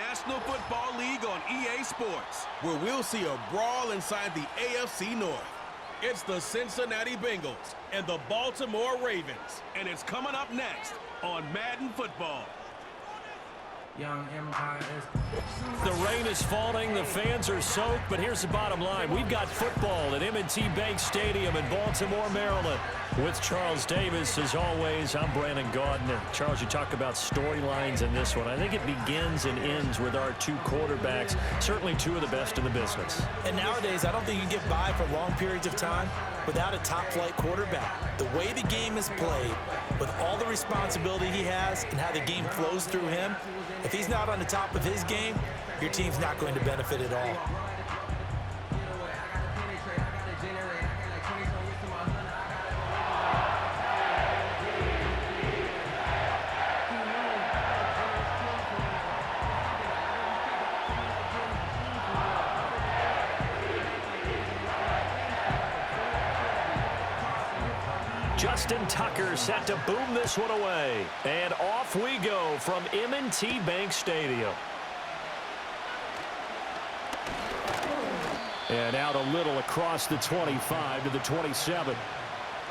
National Football League on EA Sports, where we'll see a brawl inside the AFC North. It's the Cincinnati Bengals and the Baltimore Ravens, and it's coming up next on Madden Football. The rain is falling, the fans are soaked, but here's the bottom line. We've got football at M&T Bank Stadium in Baltimore, Maryland. With Charles Davis, as always, I'm Brandon Gaudin. Charles, you talk about storylines in this one. I think it begins and ends with our two quarterbacks, certainly two of the best in the business. And nowadays, I don't think you can get by for long periods of time without a top-flight quarterback. The way the game is played, with all the responsibility he has and how the game flows through him, if he's not on the top of his game, your team's not going to benefit at all. Justin Tucker set to boom this one away. And off we go from M&T Bank Stadium. And out a little across the 25 to the 27.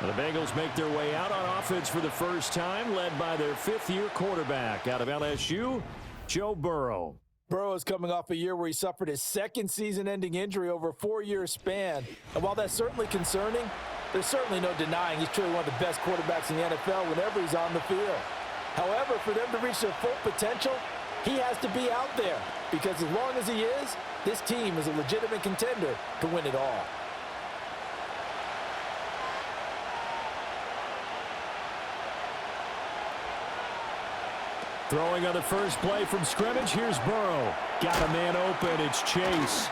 And the Bengals make their way out on offense for the first time, led by their fifth-year quarterback out of LSU, Joe Burrow. Burrow is coming off a year where he suffered his second season-ending injury over a 4-year span. And while that's certainly concerning, there's certainly no denying he's truly one of the best quarterbacks in the NFL whenever he's on the field. However, for them to reach their full potential, he has to be out there, because as long as he is, this team is a legitimate contender to win it all. Throwing on the first play from scrimmage, here's Burrow. Got a man open, it's Chase.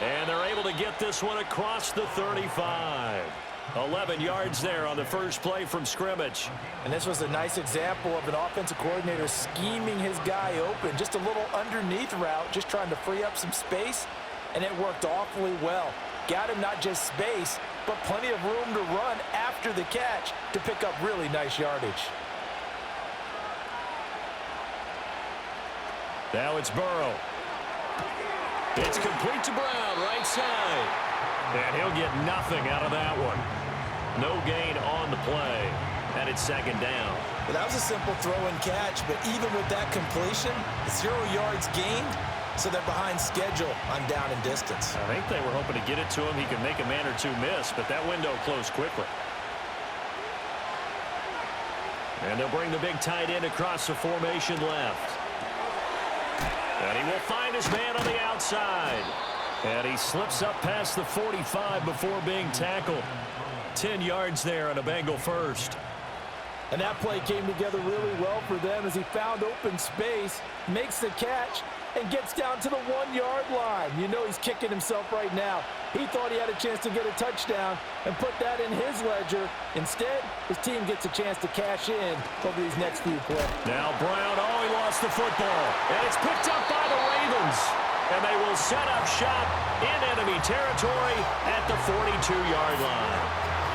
And they're able to get this one across the 35. 11 yards there on the first play from scrimmage. And this was a nice example of an offensive coordinator scheming his guy open. Just a little underneath route, just trying to free up some space, and it worked awfully well. Got him not just space, but plenty of room to run after the catch to pick up really nice yardage. Now it's Burrow. It's complete to Brown, right side. And he'll get nothing out of that one. No gain on the play. And it's second down. Well, that was a simple throw and catch, but even with that completion, 0 yards gained, so they're behind schedule on down and distance. I think they were hoping to get it to him. He could make a man or two miss, but that window closed quickly. And they'll bring the big tight end across the formation left. And he will find his man on the outside. And he slips up past the 45 before being tackled. 10 yards there on a Bengal first. And that play came together really well for them as he found open space, makes the catch, and gets down to the 1-yard line. You know he's kicking himself right now. He thought he had a chance to get a touchdown and put that in his ledger. Instead, his team gets a chance to cash in over these next few plays. Now Brown, he lost the football. And it's picked up by the Ravens. And they will set up shop in enemy territory at the 42-yard line.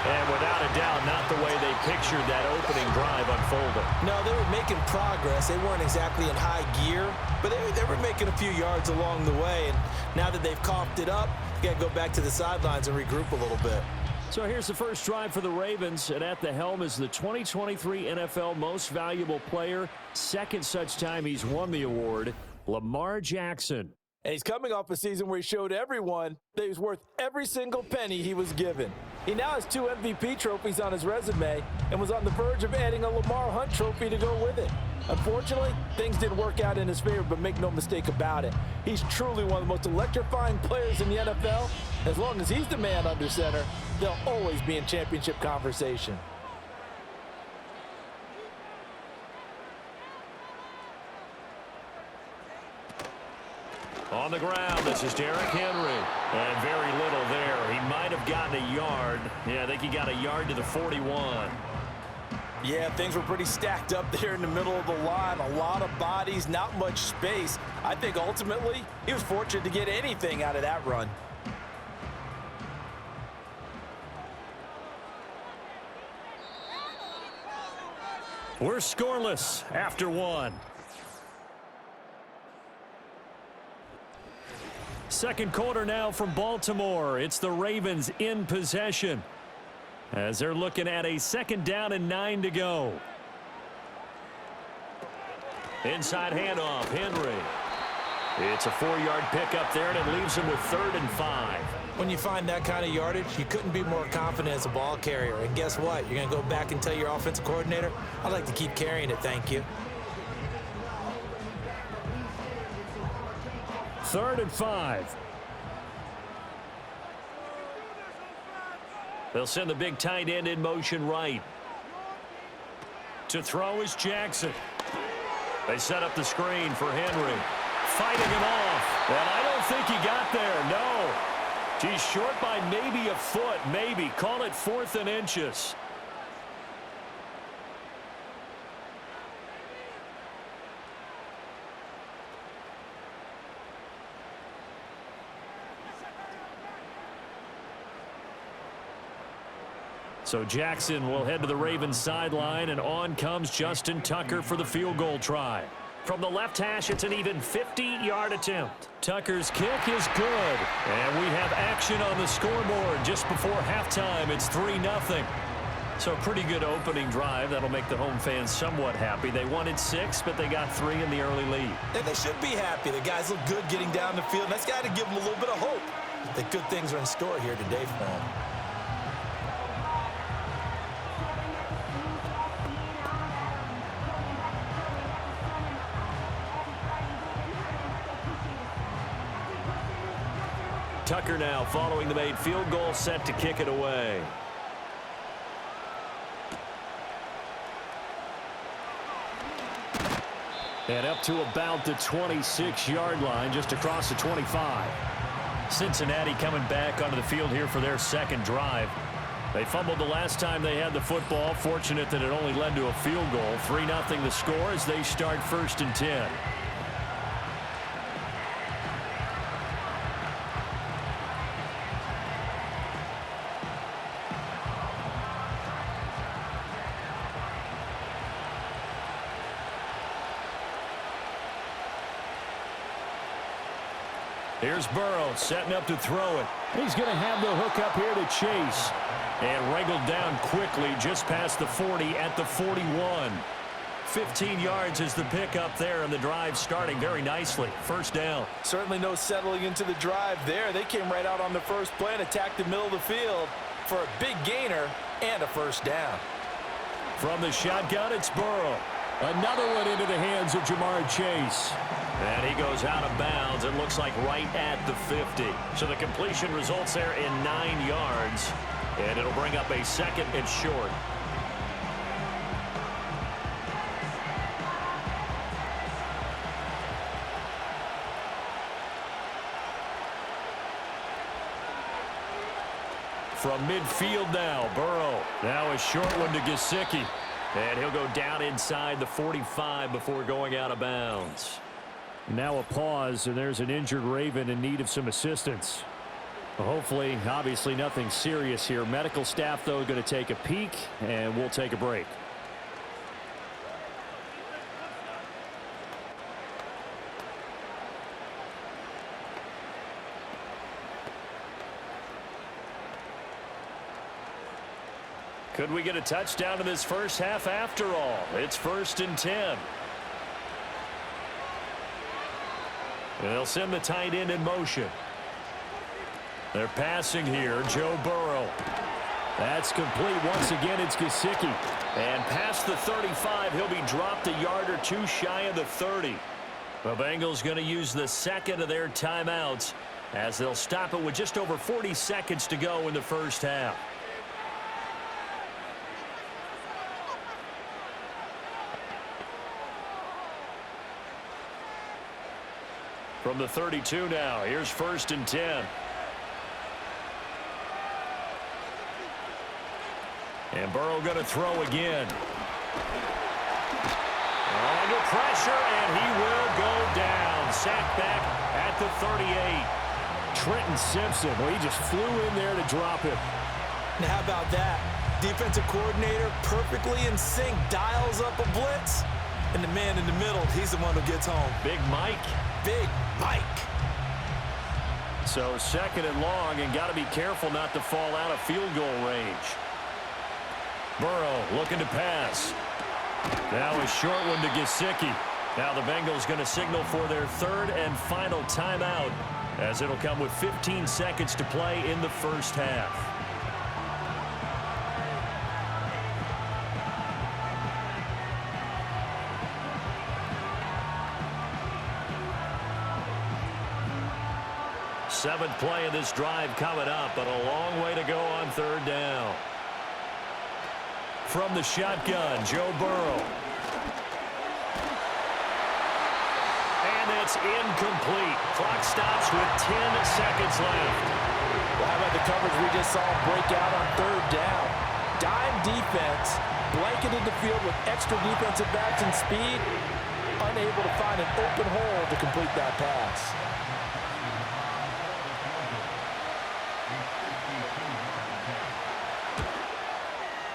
And without a doubt, not the way they pictured that opening drive unfolding. No, they were making progress. They weren't exactly in high gear, but they were making a few yards along the way. And now that they've coughed it up, you got to go back to the sidelines and regroup a little bit. So here's the first drive for the Ravens, and at the helm is the 2023 NFL Most Valuable Player. Second such time he's won the award, Lamar Jackson. And he's coming off a season where he showed everyone that he was worth every single penny he was given. He now has 2 MVP trophies on his resume and was on the verge of adding a Lamar Hunt trophy to go with it. Unfortunately, things didn't work out in his favor, but make no mistake about it. He's truly one of the most electrifying players in the NFL. As long as he's the man under center, they'll always be in championship conversation. On the ground, this is Derrick Henry. And very little there. He might have gotten a yard. Yeah, I think he got a yard to the 41. Yeah, things were pretty stacked up there in the middle of the line. A lot of bodies, not much space. I think ultimately he was fortunate to get anything out of that run. We're scoreless after one. Second quarter now from Baltimore. It's the Ravens in possession as they're looking at a 2nd down and 9 to go. Inside handoff, Henry. It's a 4-yard pickup there, and it leaves him with 3rd and 5. When you find that kind of yardage, you couldn't be more confident as a ball carrier. And guess what? You're going to go back and tell your offensive coordinator, I'd like to keep carrying it, thank you. 3rd and 5. They'll send the big tight end in motion right. To throw is Jackson. They set up the screen for Henry. Fighting him off. And I don't think he got there, no. He's short by maybe a foot, maybe. Call it 4th and inches. So Jackson will head to the Ravens sideline, and on comes Justin Tucker for the field goal try. From the left hash, it's an even 50-yard attempt. Tucker's kick is good. And we have action on the scoreboard just before halftime. It's 3-0. So a pretty good opening drive. That'll make the home fans somewhat happy. They wanted 6, but they got 3 in the early lead. And they should be happy. The guys look good getting down the field. That's got to give them a little bit of hope that good things are in store here today for them. Tucker now following the made field goal, set to kick it away. And up to about the 26-yard line, just across the 25. Cincinnati coming back onto the field here for their 2nd drive. They fumbled the last time they had the football. Fortunate that it only led to a field goal. 3-0 the score as they start 1st and 10. Here's Burrow setting up to throw it. He's going to have the hook up here to Chase. And wrangled down quickly just past the 40 at the 41. 15 yards is the pickup there, and the drive starting very nicely. 1st down. Certainly no settling into the drive there. They came right out on the first play and attacked the middle of the field for a big gainer and a 1st down. From the shotgun, it's Burrow. Another one into the hands of Jamar Chase. And he goes out of bounds. It looks like right at the 50. So the completion results there in 9 yards. And it'll bring up a 2nd and short. From midfield now, Burrow. Now a short one to Gesicki. And he'll go down inside the 45 before going out of bounds. Now a pause, and there's an injured Raven in need of some assistance. Hopefully, obviously nothing serious here. Medical staff, though, going to take a peek, and we'll take a break. Could we get a touchdown in this first half after all? It's 1st and 10. And they'll send the tight end in motion. They're passing here. Joe Burrow. That's complete. Once again, it's Gesicki. And past the 35, he'll be dropped a yard or 2 shy of the 30. The Bengals going to use the 2nd of their timeouts as they'll stop it with just over 40 seconds to go in the first half. From the 32 now, here's 1st and 10. And Burrow going to throw again. Under pressure, and he will go down. Sacked back at the 38. Trenton Simpson, well, he just flew in there to drop him. Now, how about that? Defensive coordinator perfectly in sync, dials up a blitz. And the man in the middle, he's the one who gets home. Big Mike. Big Mike. So 2nd and long, and got to be careful not to fall out of field goal range. Burrow looking to pass. Now a short one to Gesicki. Now the Bengals going to signal for their 3rd and final timeout, as it'll come with 15 seconds to play in the first half. Seventh play of this drive coming up, but a long way to go on 3rd down. From the shotgun, Joe Burrow. And it's incomplete. Clock stops with 10 seconds left. Well, how about the coverage we just saw break out on 3rd down? Dime defense, blanketed the field with extra defensive backs and speed, unable to find an open hole to complete that pass.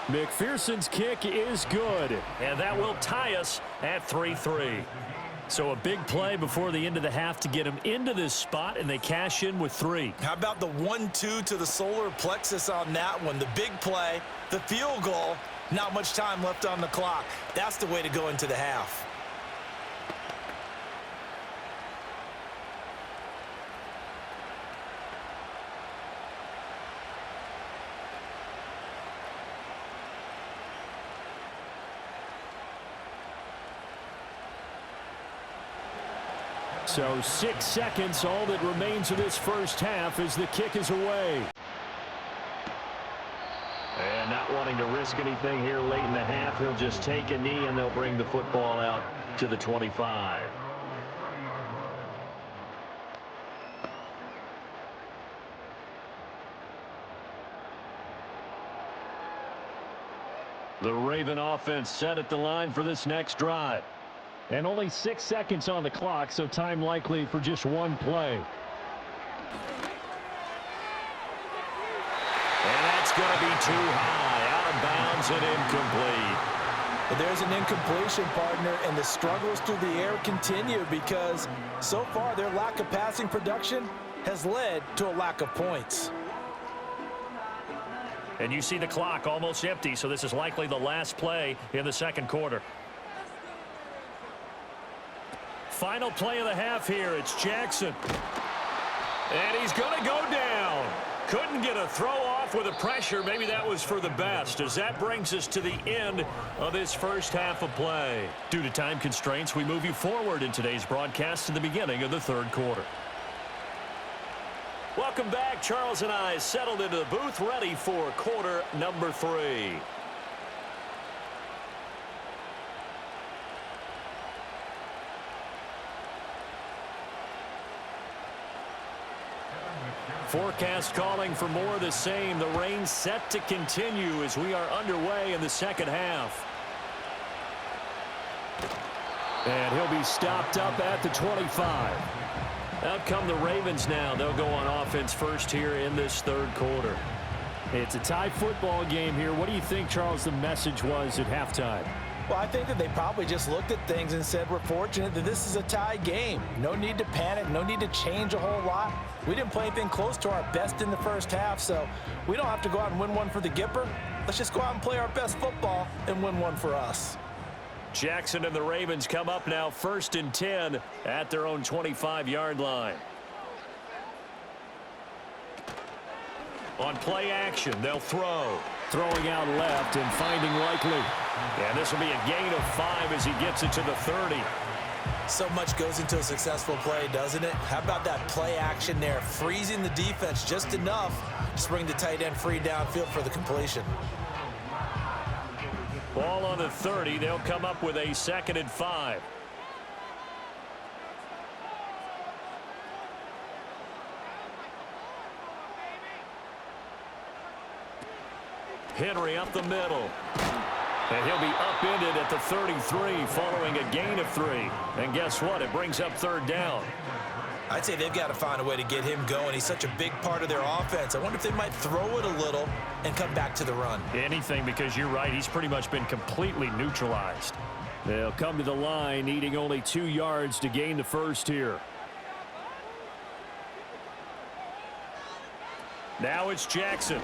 McPherson's kick is good, and that will tie us at 3-3. So a big play before the end of the half to get them into this spot, and they cash in with 3. How about the 1-2 to the solar plexus on that one? The big play, the field goal, not much time left on the clock. That's the way to go into the half. So 6 seconds, all that remains of this first half as the kick is away. And not wanting to risk anything here late in the half, he'll just take a knee and they'll bring the football out to the 25. The Raven offense set at the line for this next drive. And only 6 seconds on the clock, so time likely for just one play. And that's going to be too high, out of bounds and incomplete. But there's an incompletion, partner, and the struggles through the air continue because so far their lack of passing production has led to a lack of points. And you see the clock almost empty, so this is likely the last play in the 2nd quarter. Final play of the half here. It's Jackson. And he's going to go down. Couldn't get a throw off with the pressure. Maybe that was for the best, as that brings us to the end of this first half of play. Due to time constraints, we move you forward in today's broadcast to the beginning of the 3rd quarter. Welcome back. Charles and I settled into the booth, ready for quarter number 3. Forecast calling for more of the same. The rain set to continue as we are underway in the 2nd half. And he'll be stopped up at the 25. Out come the Ravens now. They'll go on offense first here in this 3rd quarter. It's a tie football game here. What do you think, Charles, the message was at halftime? Well, I think that they probably just looked at things and said, we're fortunate that this is a tie game. No need to panic, no need to change a whole lot. We didn't play anything close to our best in the first half, so we don't have to go out and win one for the Gipper. Let's just go out and play our best football and win one for us. Jackson and the Ravens come up now 1st and 10 at their own 25-yard line. On play action, they'll throw. Throwing out left and finding Likely. And this will be a gain of 5 as he gets it to the 30. So much goes into a successful play, doesn't it? How about that play action there? Freezing the defense just enough to bring the tight end free downfield for the completion. Ball on the 30. They'll come up with a 2nd and 5. Henry up the middle. And he'll be upended at the 33 following a gain of 3. And guess what? It brings up 3rd down. I'd say they've got to find a way to get him going. He's such a big part of their offense. I wonder if they might throw it a little and come back to the run. Anything, because you're right. He's pretty much been completely neutralized. They'll come to the line, needing only 2 yards to gain the first here. Now it's Jackson.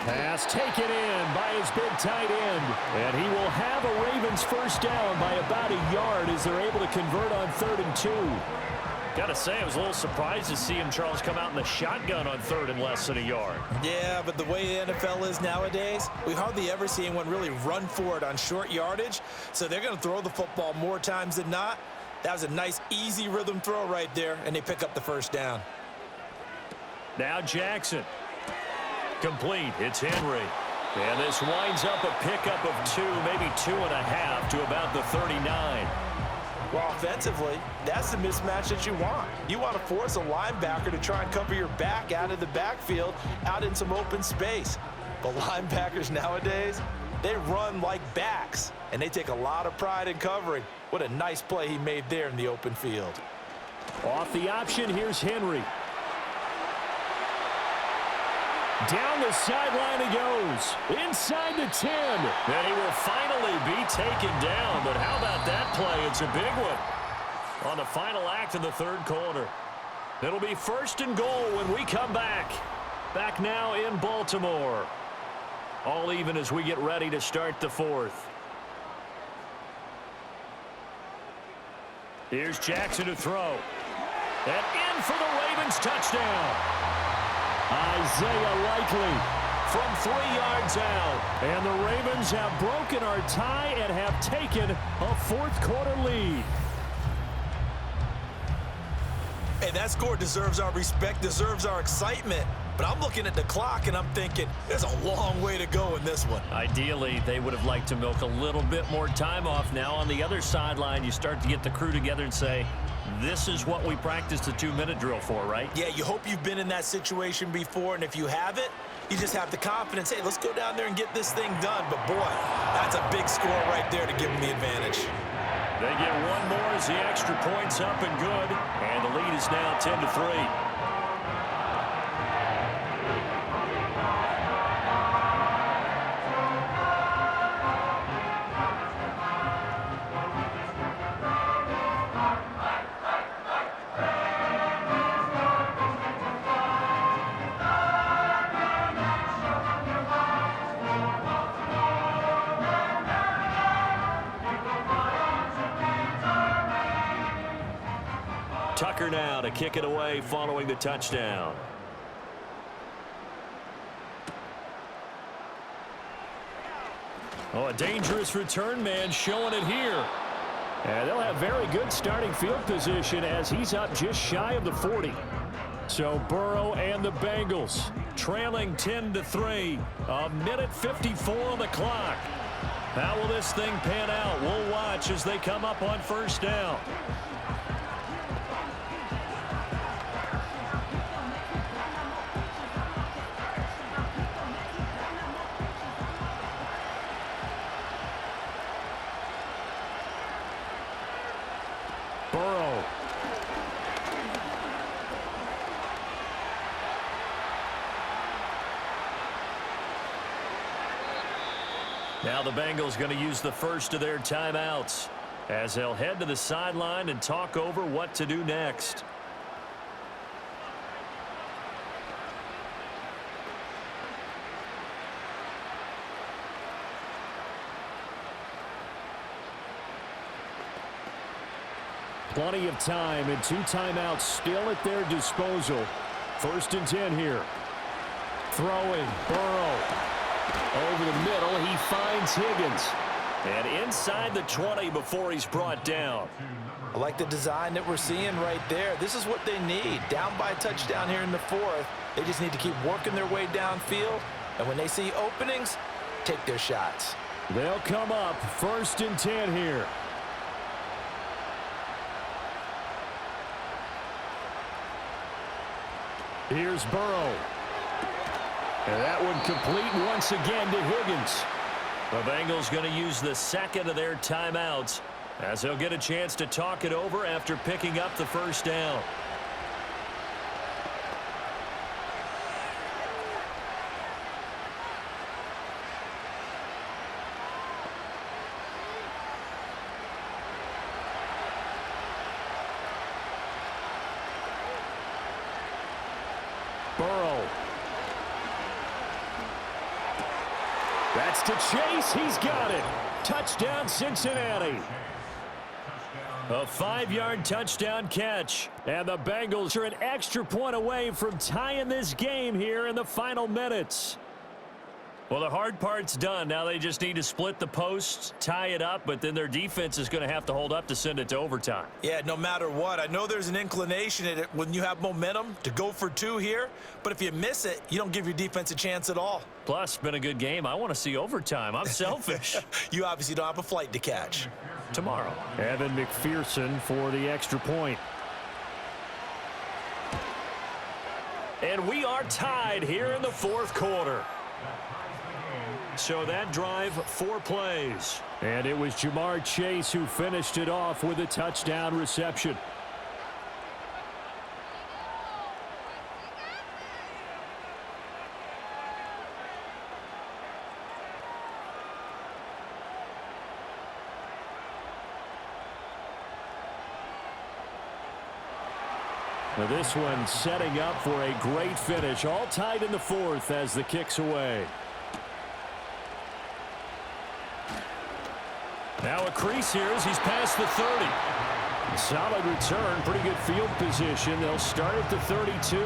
Pass taken in by his big tight end. And he will have a Ravens first down by about a yard as they're able to convert on 3rd and 2. Got to say, I was a little surprised to see him, Charles, come out in the shotgun on 3rd and less than a yard. Yeah, but the way the NFL is nowadays, we hardly ever see anyone really run for it on short yardage. So they're going to throw the football more times than not. That was a nice, easy rhythm throw right there, and they pick up the first down. Now Jackson. Complete. It's Henry. And this winds up a pickup of 2, maybe 2.5 to about the 39. Well, offensively, that's the mismatch that you want. You want to force a linebacker to try and cover your back out of the backfield, out in some open space. But linebackers nowadays, they run like backs, and they take a lot of pride in covering. What a nice play he made there in the open field. Off the option, here's Henry. Down the sideline he goes. Inside the 10. And he will finally be taken down. But how about that play? It's a big one. On the final act of the 3rd quarter. It'll be 1st and goal when we come back. Back now in Baltimore. All even as we get ready to start the 4th. Here's Jackson to throw. And in for the Ravens touchdown. Isaiah Likely from 3 yards out. And the Ravens have broken our tie and have taken a 4th quarter lead. Hey, that score deserves our respect, deserves our excitement. But I'm looking at the clock, and I'm thinking, there's a long way to go in this one. Ideally, they would have liked to milk a little bit more time off. Now on the other sideline, you start to get the crew together and say, this is what we practiced the 2-minute drill for, right? Yeah, you hope you've been in that situation before, and if you haven't, you just have the confidence, hey, let's go down there and get this thing done. But, boy, that's a big score right there to give them the advantage. They get one more as the extra point's up and good, and the lead is now 10-3. Tucker now to kick it away following the touchdown. Oh, a dangerous return man showing it here. And they'll have very good starting field position as he's up just shy of the 40. So Burrow and the Bengals trailing 10-3. A minute 54 on the clock. How will this thing pan out? We'll watch as they come up on 1st down. Burrow. Now the Bengals going to use the first of their timeouts as they'll head to the sideline and talk over what to do next. Plenty of time and 2 timeouts still at their disposal. 1st and 10 here. Throwing, Burrow. Over the middle, he finds Higgins. And inside the 20 before he's brought down. I like the design that we're seeing right there. This is what they need. Down by a touchdown here in the 4th. They just need to keep working their way downfield. And when they see openings, take their shots. They'll come up 1st and 10 here. Here's Burrow. And that one complete once again to Higgins. The Bengals going to use the 2nd of their timeouts as they'll get a chance to talk it over after picking up the 1st down. Burrow That's to Chase. He's got it. Touchdown, Cincinnati. A 5-yard touchdown catch. And the Bengals are an extra point away from tying this game here in the final minutes. Well, the hard part's done. Now they just need to split the posts, tie it up, but then their defense is going to have to hold up to send it to overtime. Yeah, no matter what. I know there's an inclination in it when you have momentum to go for 2 here, but if you miss it, you don't give your defense a chance at all. Plus, it's been a good game. I want to see overtime. I'm selfish. You obviously don't have a flight to catch. Tomorrow, Evan McPherson for the extra point. And we are tied here in the 4th quarter. So that drive, 4 plays. And it was Jamar Chase who finished it off with a touchdown reception. Now this one setting up for a great finish. All tied in the 4th as the kick's away. Now a crease here as he's past the 30. Solid return, pretty good field position. They'll start at the 32.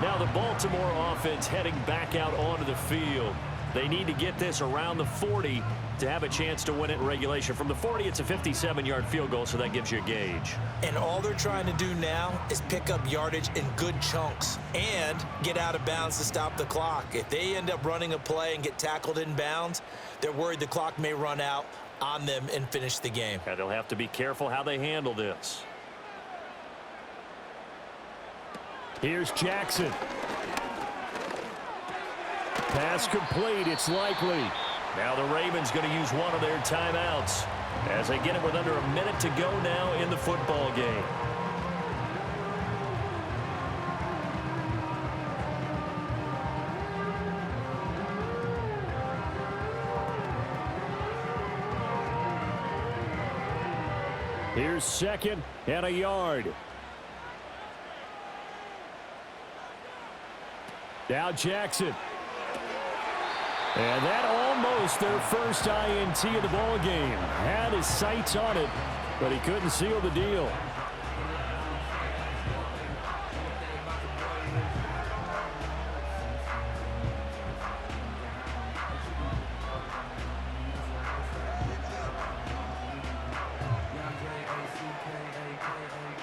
Now the Baltimore offense heading back out onto the field. They need to get this around the 40 to have a chance to win it in regulation. From the 40, it's a 57-yard field goal, so that gives you a gauge. And all they're trying to do now is pick up yardage in good chunks and get out of bounds to stop the clock. If they end up running a play and get tackled in bounds, they're worried the clock may run out on them and finish the game. And they'll have to be careful how they handle this. Here's Jackson. Pass complete. It's likely. Now the Ravens going to use one of their timeouts as they get it with under a minute to go now in the football game. Here's 2nd and a yard. Now Jackson. And that almost their first INT of the ball game. Had his sights on it, but he couldn't seal the deal.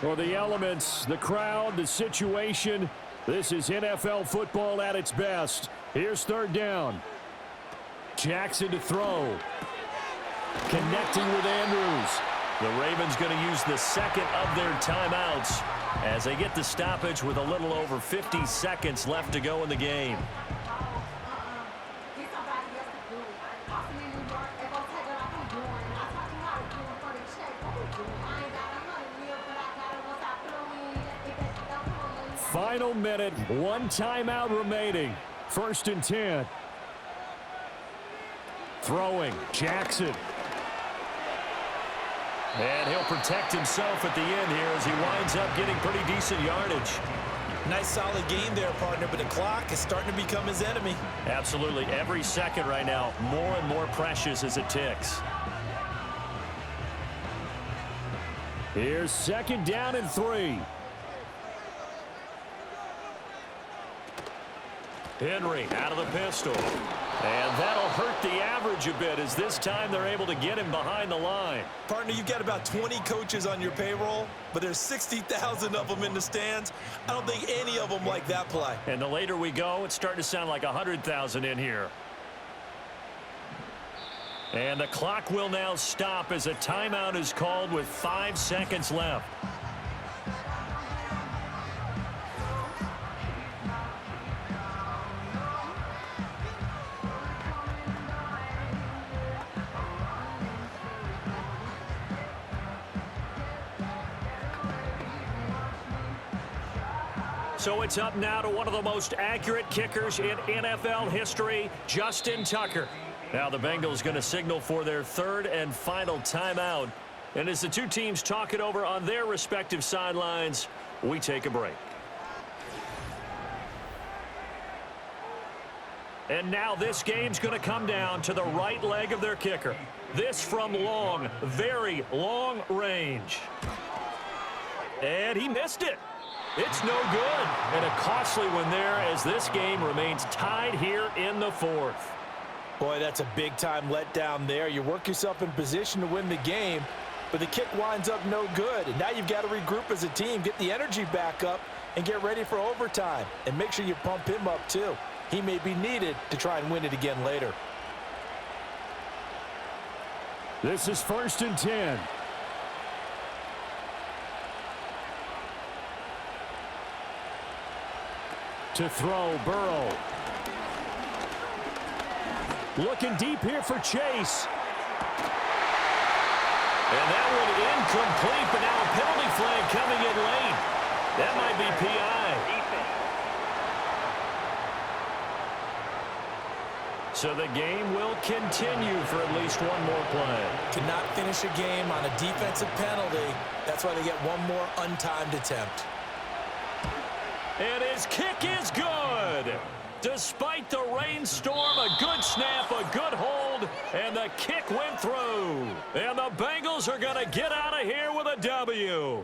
For the elements, the crowd, the situation, this is NFL football at its best. Here's 3rd down. Jackson to throw. Connecting with Andrews. The Ravens going to use the 2nd of their timeouts as they get the stoppage with a little over 50 seconds left to go in the game. Final minute, 1 timeout remaining. 1st and 10. Throwing, Jackson. And he'll protect himself at the end here as he winds up getting pretty decent yardage. Nice solid game there, partner, but the clock is starting to become his enemy. Absolutely. Every second right now, more and more precious as it ticks. Here's 2nd down and 3. Henry out of the pistol. And that'll hurt the average a bit as this time they're able to get him behind the line. Partner, you've got about 20 coaches on your payroll, but there's 60,000 of them in the stands. I don't think any of them like that play. And the later we go, it's starting to sound like 100,000 in here. And the clock will now stop as a timeout is called with 5 seconds left. So it's up now to one of the most accurate kickers in NFL history, Justin Tucker. Now the Bengals going to signal for their 3rd and final timeout. And as the two teams talk it over on their respective sidelines, we take a break. And now this game's going to come down to the right leg of their kicker. This from long, very long range. And he missed it. It's no good. And a costly one there as this game remains tied here in the fourth. Boy, that's a big-time letdown there. You work yourself in position to win the game, but the kick winds up no good. And now you've got to regroup as a team, get the energy back up, and get ready for overtime. And make sure you pump him up, too. He may be needed to try and win it again later. This is 1st and 10. To throw, Burrow. Looking deep here for Chase. And that one incomplete, but now a penalty flag coming in late. That might be PI. So the game will continue for at least one more play. Cannot finish a game on a defensive penalty. That's why they get one more untimed attempt. And his kick is good. Despite the rainstorm, a good snap, a good hold, and the kick went through. And the Bengals are going to get out of here with a W.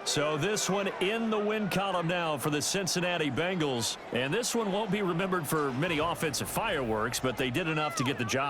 So this one in the win column now for the Cincinnati Bengals. And this one won't be remembered for many offensive fireworks, but they did enough to get the job.